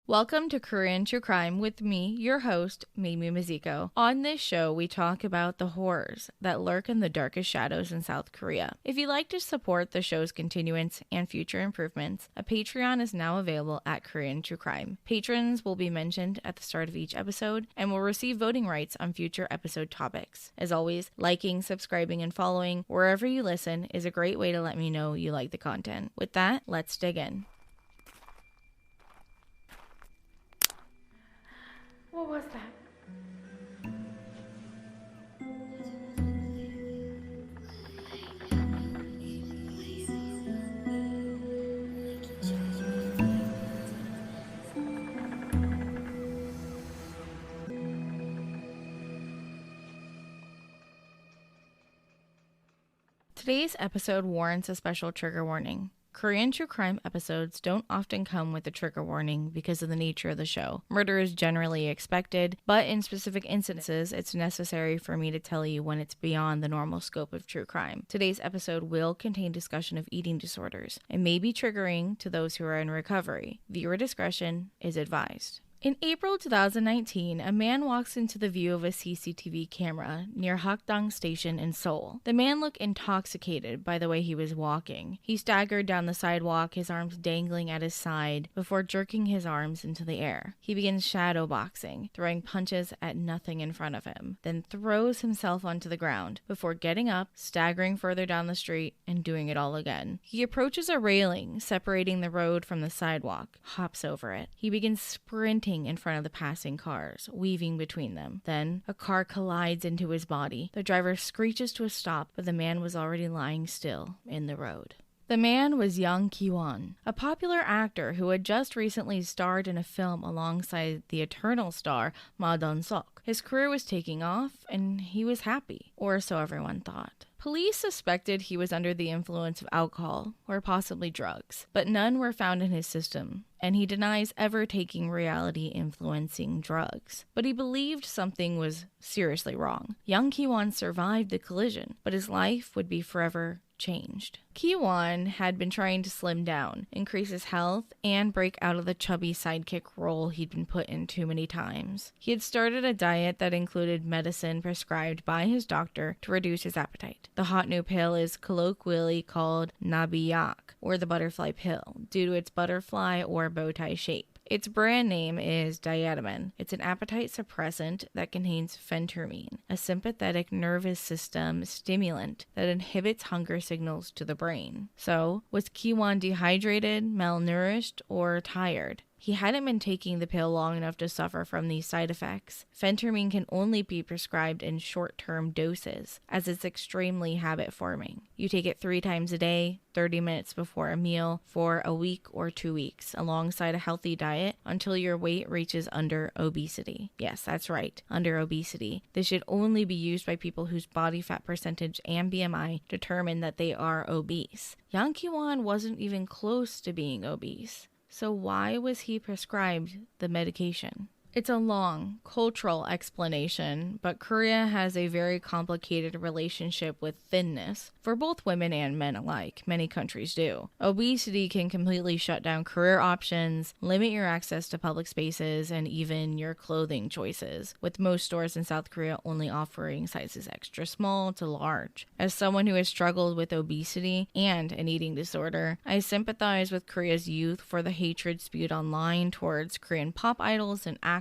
Welcome to Korean True Crime with me, your host, Mimi Mizuko. On this show, we talk about the horrors that lurk in the darkest shadows in South Korea. If you'd like to support the show's continuance and future improvements, a Patreon is now available at Korean True Crime. Patrons will be mentioned at the start of each episode and will receive voting rights on future episode topics. As always, liking, subscribing, and following wherever you listen is a great way to let me know you like the content. With that, let's dig in. What was that? Today's episode warrants a special trigger warning. Korean true crime episodes don't often come with a trigger warning because of the nature of the show. Murder is generally expected, but in specific instances, it's necessary for me to tell you when it's beyond the normal scope of true crime. Today's episode will contain discussion of eating disorders and may be triggering to those who are in recovery. Viewer discretion is advised. In April 2019, a man walks into the view of a CCTV camera near Hakdang Station in Seoul. The man looked intoxicated by the way he was walking. He staggered down the sidewalk, his arms dangling at his side, before jerking his arms into the air. He begins shadow boxing, throwing punches at nothing in front of him, then throws himself onto the ground, before getting up, staggering further down the street, and doing it all again. He approaches a railing separating the road from the sidewalk, hops over it. He begins sprinting in front of the passing cars, weaving between them. Then, a car collides into his body. The driver screeches to a stop, but the man was already lying still in the road. The man was Young Ki-won, a popular actor who had just recently starred in a film alongside the Eternal star Ma Dong-seok. His career was taking off, and he was happy, or so everyone thought. Police suspected he was under the influence of alcohol or possibly drugs, but none were found in his system, and he denies ever taking reality-influencing drugs. But he believed something was seriously wrong. Young Ki-won survived the collision, but his life would be forever changed. Ki-won had been trying to slim down, increase his health, and break out of the chubby sidekick role he'd been put in too many times. He had started a diet that included medicine prescribed by his doctor to reduce his appetite. The hot new pill is colloquially called nabiyak, or the butterfly pill, due to its butterfly or bow tie shape. Its brand name is diatomine. It's an appetite suppressant that contains phentermine, a sympathetic nervous system stimulant that inhibits hunger signals to the brain. So, was Ki-won dehydrated, malnourished, or tired? He hadn't been taking the pill long enough to suffer from these side effects. Phentermine can only be prescribed in short-term doses, as it's extremely habit-forming. You take it 3 times a day, 30 minutes before a meal, for a week or 2 weeks, alongside a healthy diet, until your weight reaches under obesity. Yes, that's right, under obesity. This should only be used by people whose body fat percentage and BMI determine that they are obese. Young Ki-won wasn't even close to being obese. So why was he prescribed the medication? It's a long, cultural explanation, but Korea has a very complicated relationship with thinness, for both women and men alike. Many countries do. Obesity can completely shut down career options, limit your access to public spaces, and even your clothing choices, with most stores in South Korea only offering sizes extra small to large. As someone who has struggled with obesity and an eating disorder, I sympathize with Korea's youth for the hatred spewed online towards Korean pop idols and actors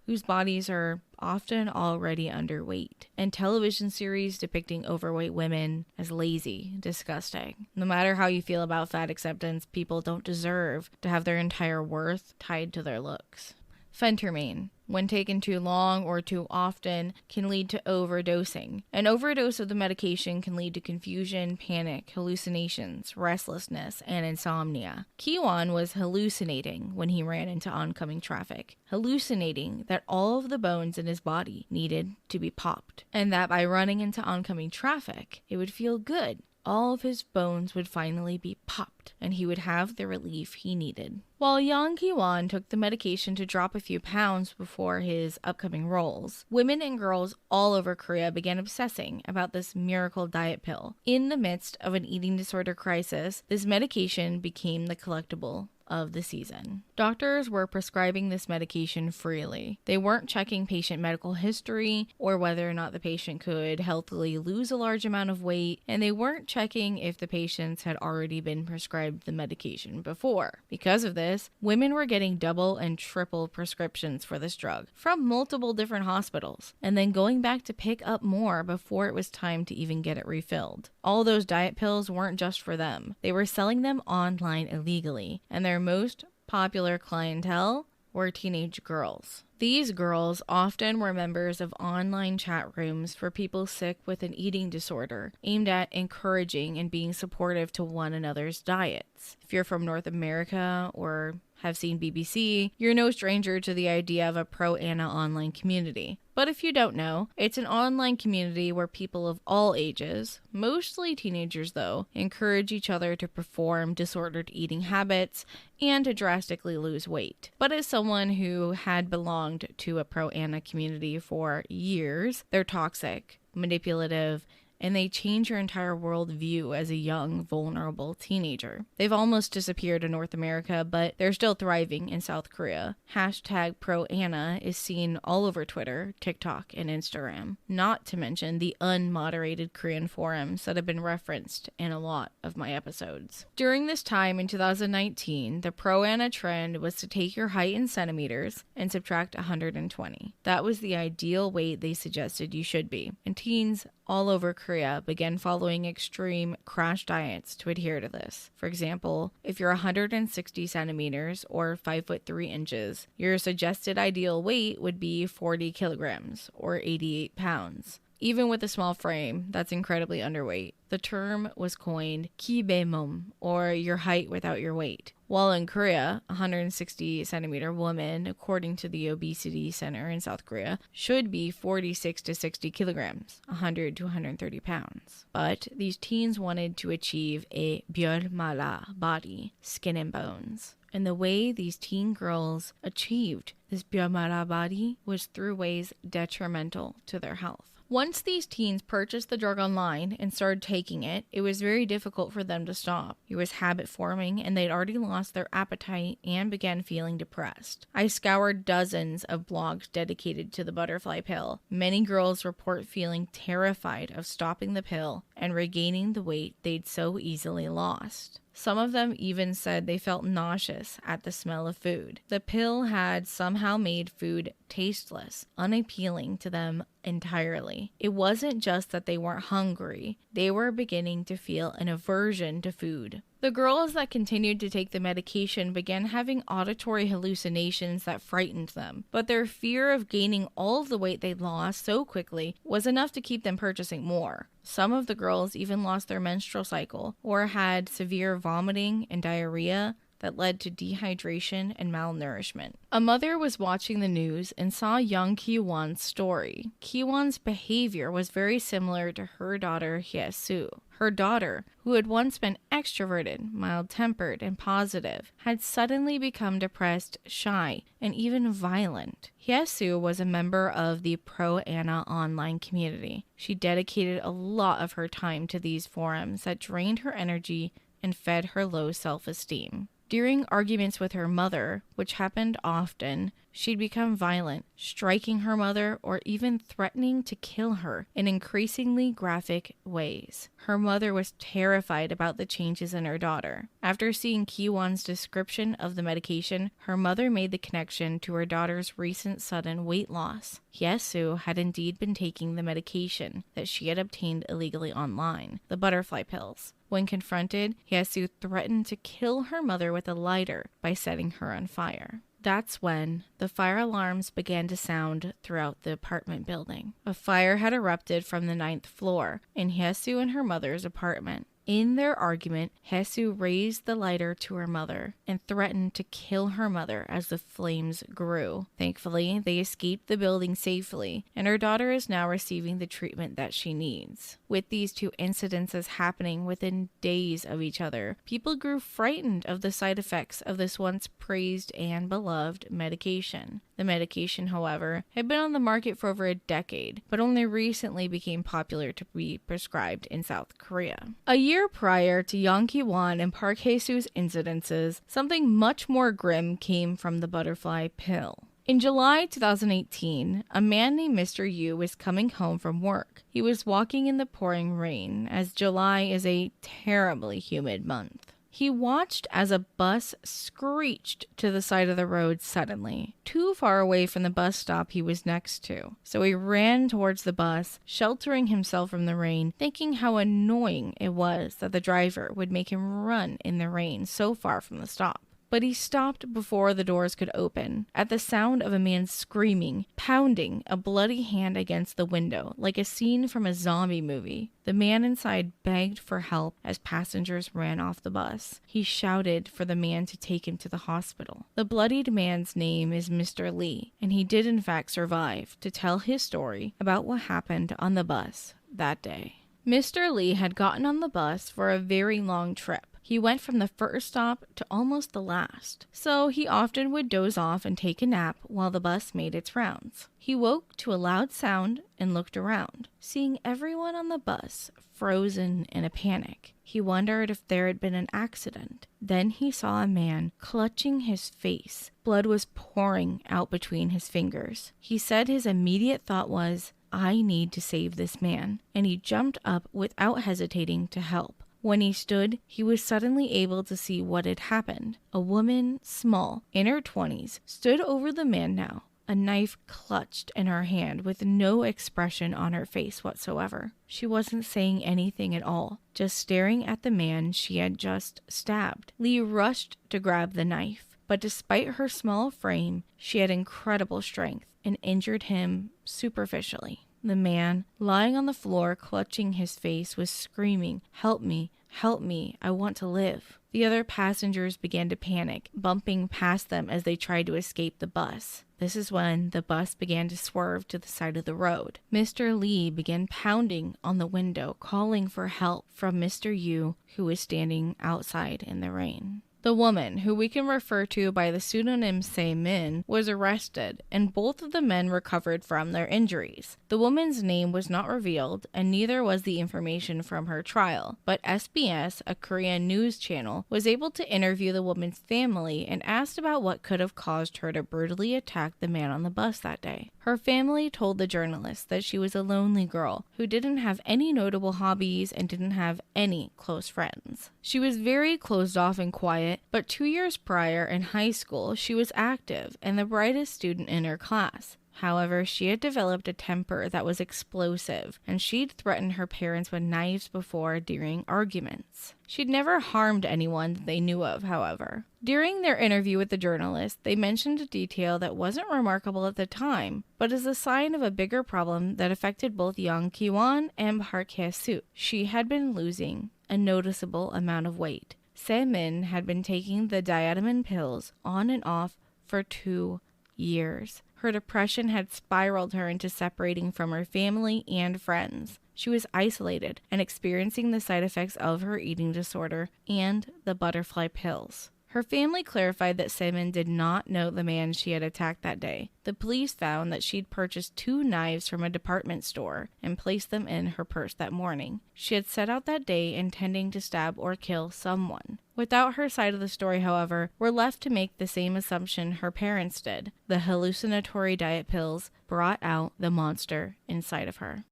whose bodies are often already underweight, and television series depicting overweight women as lazy, disgusting. No matter how you feel about fat acceptance, people don't deserve to have their entire worth tied to their looks. Phentermine, when taken too long or too often, can lead to overdosing. An overdose of the medication can lead to confusion, panic, hallucinations, restlessness, and insomnia. Ki-won was hallucinating when he ran into oncoming traffic, hallucinating that all of the bones in his body needed to be popped, and that by running into oncoming traffic, it would feel good. All of his bones would finally be popped, and he would have the relief he needed. While Young Ki-won took the medication to drop a few pounds before his upcoming roles, women and girls all over Korea began obsessing about this miracle diet pill. In the midst of an eating disorder crisis, this medication became the collectible of the season. Doctors were prescribing this medication freely. They weren't checking patient medical history or whether or not the patient could healthily lose a large amount of weight, and they weren't checking if the patients had already been prescribed the medication before. Because of this, women were getting double and triple prescriptions for this drug from multiple different hospitals, and then going back to pick up more before it was time to even get it refilled. All those diet pills weren't just for them. They were selling them online illegally, and their most popular clientele were teenage girls. These girls often were members of online chat rooms for people sick with an eating disorder, aimed at encouraging and being supportive to one another's diets. If you're from North America or have seen BBC, you're no stranger to the idea of a pro-Anna online community. But if you don't know, it's an online community where people of all ages, mostly teenagers though, encourage each other to perform disordered eating habits and to drastically lose weight. But as someone who had belonged to a pro-Anna community for years, they're toxic, manipulative, and they change your entire worldview as a young, vulnerable teenager. They've almost disappeared in North America, but they're still thriving in South Korea. Hashtag ProAnna is seen all over Twitter, TikTok, and Instagram, not to mention the unmoderated Korean forums that have been referenced in a lot of my episodes. During this time in 2019, the ProAnna trend was to take your height in centimeters and subtract 120. That was the ideal weight they suggested you should be, and teens all over Korea began following extreme crash diets to adhere to this. For example, if you're 160 centimeters or 5 foot 3 inches, your suggested ideal weight would be 40 kilograms or 88 pounds. Even with a small frame, that's incredibly underweight. The term was coined kibemom, or your height without your weight. While in Korea, a 160 centimeter woman, according to the Obesity Center in South Korea, should be 46 to 60 kilograms, 100 to 130 pounds. But these teens wanted to achieve a byolmala body, skin and bones. And the way these teen girls achieved this byolmala body was through ways detrimental to their health. Once these teens purchased the drug online and started taking it, it was very difficult for them to stop. It was habit forming, and they'd already lost their appetite and began feeling depressed. I scoured dozens of blogs dedicated to the butterfly pill. Many girls report feeling terrified of stopping the pill and regaining the weight they'd so easily lost. Some of them even said they felt nauseous at the smell of food. The pill had somehow made food tasteless, unappealing to them entirely. It wasn't just that they weren't hungry, they were beginning to feel an aversion to food. The girls that continued to take the medication began having auditory hallucinations that frightened them, but their fear of gaining all of the weight they'd lost so quickly was enough to keep them purchasing more. Some of the girls even lost their menstrual cycle or had severe vomiting and diarrhea that led to dehydration and malnourishment. A mother was watching the news and saw young Kiwon's story. Kiwon's behavior was very similar to her daughter Hyesu. Her daughter, who had once been extroverted, mild-tempered, and positive, had suddenly become depressed, shy, and even violent. Hyesu was a member of the ProAnna online community. She dedicated a lot of her time to these forums that drained her energy and fed her low self-esteem. During arguments with her mother, which happened often, she'd become violent, striking her mother or even threatening to kill her in increasingly graphic ways. Her mother was terrified about the changes in her daughter. After seeing Kiwon's description of the medication, her mother made the connection to her daughter's recent sudden weight loss. Hyesu had indeed been taking the medication that she had obtained illegally online, the butterfly pills. When confronted, Hyesu threatened to kill her mother with a lighter by setting her on fire. That's when the fire alarms began to sound throughout the apartment building. A fire had erupted from the 9th floor in Hyesu and her mother's apartment. In their argument, Hyesu raised the lighter to her mother and threatened to kill her mother as the flames grew. Thankfully, they escaped the building safely, and her daughter is now receiving the treatment that she needs. With these two incidences happening within days of each other, people grew frightened of the side effects of this once praised and beloved medication. The medication, however, had been on the market for over a decade, but only recently became popular to be prescribed in South Korea. A year prior to Yang Ki-won and Park Hae-soo's incidences, something much more grim came from the butterfly pill. In July 2018, a man named Mr. Yu was coming home from work. He was walking in the pouring rain, as July is a terribly humid month. He watched as a bus screeched to the side of the road suddenly, too far away from the bus stop he was next to. So he ran towards the bus, sheltering himself from the rain, thinking how annoying it was that the driver would make him run in the rain so far from the stop. But he stopped before the doors could open, at the sound of a man screaming, pounding a bloody hand against the window, like a scene from a zombie movie. The man inside begged for help as passengers ran off the bus. He shouted for the man to take him to the hospital. The bloodied man's name is Mr. Lee, and he did in fact survive to tell his story about what happened on the bus that day. Mr. Lee had gotten on the bus for a very long trip. He went from the first stop to almost the last, so he often would doze off and take a nap while the bus made its rounds. He woke to a loud sound and looked around, seeing everyone on the bus frozen in a panic. He wondered if there had been an accident. Then he saw a man clutching his face. Blood was pouring out between his fingers. He said his immediate thought was, "I need to save this man," and he jumped up without hesitating to help. When he stood, he was suddenly able to see what had happened. A woman, small, in her 20s, stood over the man now, a knife clutched in her hand with no expression on her face whatsoever. She wasn't saying anything at all, just staring at the man she had just stabbed. Lee rushed to grab the knife, but despite her small frame, she had incredible strength and injured him superficially. The man, lying on the floor clutching his face, was screaming, "Help me, help me, I want to live." The other passengers began to panic, bumping past them as they tried to escape the bus. This is when the bus began to swerve to the side of the road. Mr. Lee began pounding on the window, calling for help from Mr. Yu, who was standing outside in the rain. The woman, who we can refer to by the pseudonym Se-min, was arrested, and both of the men recovered from their injuries. The woman's name was not revealed, and neither was the information from her trial, but SBS, a Korean news channel, was able to interview the woman's family and asked about what could have caused her to brutally attack the man on the bus that day. Her family told the journalist that she was a lonely girl who didn't have any notable hobbies and didn't have any close friends. She was very closed off and quiet, but 2 years prior in high school, she was active and the brightest student in her class. However, she had developed a temper that was explosive, and she'd threatened her parents with knives before during arguments. She'd never harmed anyone that they knew of, however. During their interview with the journalist, they mentioned a detail that wasn't remarkable at the time, but is a sign of a bigger problem that affected both Yang Ki-won and Park Hae-soo. She had been losing a noticeable amount of weight. Se-min had been taking the diatomine pills on and off for 2 years. Her depression had spiraled her into separating from her family and friends. She was isolated and experiencing the side effects of her eating disorder and the butterfly pills. Her family clarified that Se-min did not know the man she had attacked that day. The police found that she'd purchased 2 knives from a department store and placed them in her purse that morning. She had set out that day intending to stab or kill someone. Without her side of the story, however, we're left to make the same assumption her parents did. The hallucinatory diet pills brought out the monster inside of her.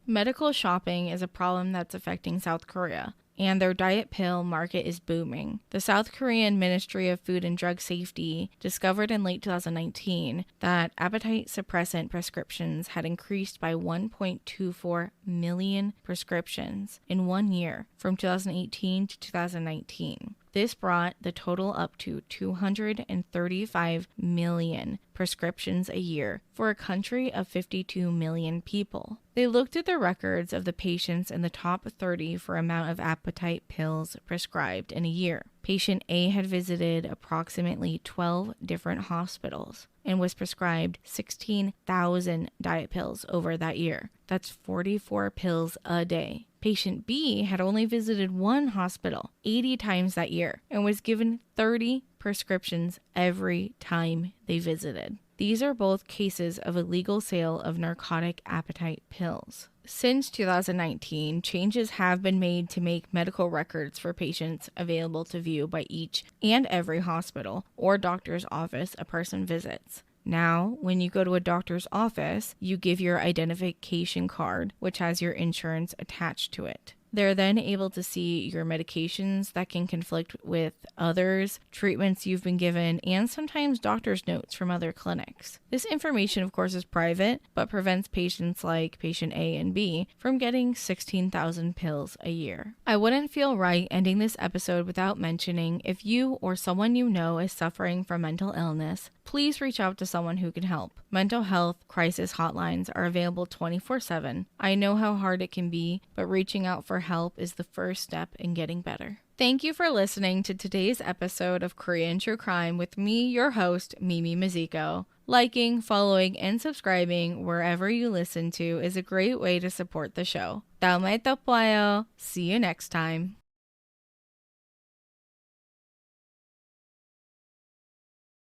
Medical shopping is a problem that's affecting South Korea, and their diet pill market is booming. The South Korean Ministry of Food and Drug Safety discovered in late 2019 that appetite suppressant prescriptions had increased by 1.24 million prescriptions in 1 year from 2018 to 2019. This brought the total up to 235 million prescriptions a year for a country of 52 million people. They looked at the records of the patients in the top 30 for amount of appetite pills prescribed in a year. Patient A had visited approximately 12 different hospitals and was prescribed 16,000 diet pills over that year. That's 44 pills a day. Patient B had only visited 1 hospital 80 times that year and was given 30 prescriptions every time they visited. These are both cases of illegal sale of narcotic appetite pills. Since 2019, changes have been made to make medical records for patients available to view by each and every hospital or doctor's office a person visits. Now, when you go to a doctor's office, you give your identification card, which has your insurance attached to it. They're then able to see your medications that can conflict with others, treatments you've been given, and sometimes doctor's notes from other clinics. This information, of course, is private, but prevents patients like patient A and B from getting 16,000 pills a year. I wouldn't feel right ending this episode without mentioning if you or someone you know is suffering from mental illness, please reach out to someone who can help. Mental health crisis hotlines are available 24/7. I know how hard it can be, but reaching out for help is the first step in getting better. Thank you for listening to today's episode of Korean True Crime with me, your host, Mimi Miziko. Liking, following, and subscribing wherever you listen to is a great way to support the show. 다음에 또 봐요. See you next time.